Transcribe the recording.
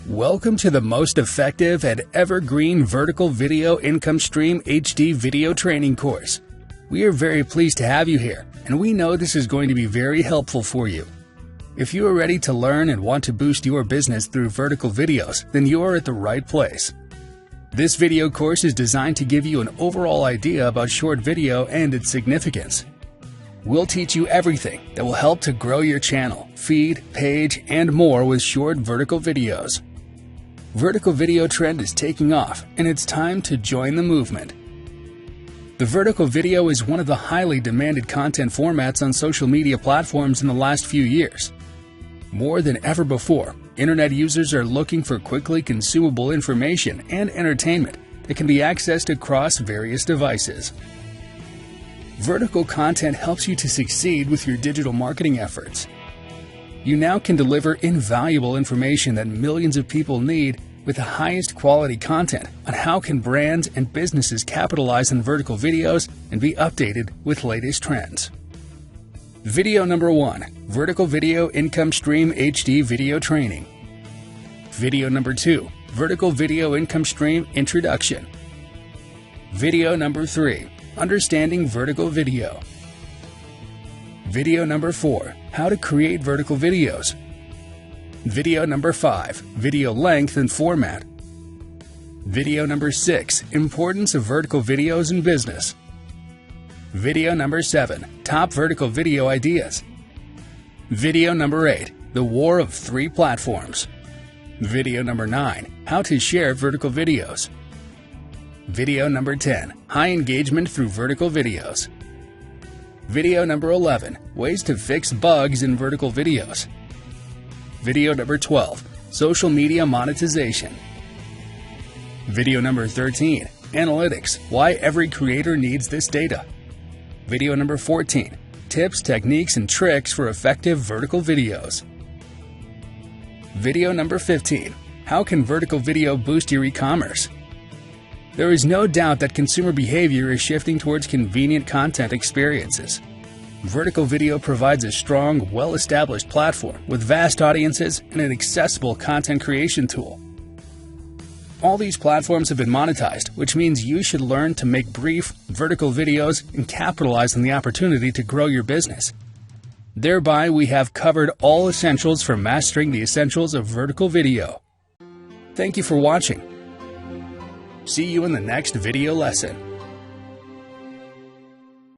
Welcome to the most effective and evergreen vertical video income stream HD video training course. We are very pleased to have you here, and we know this is going to be very helpful for you. If you are ready to learn and want to boost your business through vertical videos, then you are at the right place. This video course is designed to give you an overall idea about short video and its significance. We'll teach you everything that will help to grow your channel, feed, page, and more with short vertical videos. Vertical video trend is taking off, and it's time to join the movement. The vertical video is one of the highly demanded content formats on social media platforms in the last few years. More than ever before, internet users are looking for quickly consumable information and entertainment that can be accessed across various devices. Vertical content helps you to succeed with your digital marketing efforts. You now can deliver invaluable information that millions of people need with the highest quality content on how can brands and businesses capitalize on vertical videos and be updated with latest trends. Video number 1, Vertical Video Income Stream HD Video Training. Video number 2, Vertical Video Income Stream Introduction. Video number 3, Understanding Vertical Video. Video number 4, How to Create Vertical Videos. Video number 5, Video Length and Format. Video number 6, Importance of Vertical Videos in Business. Video number 7, Top Vertical Video Ideas. Video number 8, The War of Three Platforms. Video number 9, How to Share Vertical Videos. Video number 10, High Engagement Through Vertical Videos. Video number 11, Ways to Fix Bugs in Vertical Videos. Video number 12, Social Media Monetization. Video number 13, Analytics, Why Every Creator Needs This Data. Video number 14, Tips, Techniques, and Tricks for Effective Vertical Videos. Video number 15, How can vertical video boost your e-commerce? There is no doubt that consumer behavior is shifting towards convenient content experiences. Vertical video provides a strong, well-established platform with vast audiences and an accessible content creation tool. All these platforms have been monetized, which means you should learn to make brief, vertical videos and capitalize on the opportunity to grow your business. Thereby, we have covered all essentials for mastering the essentials of vertical video. Thank you for watching. See you in the next video lesson.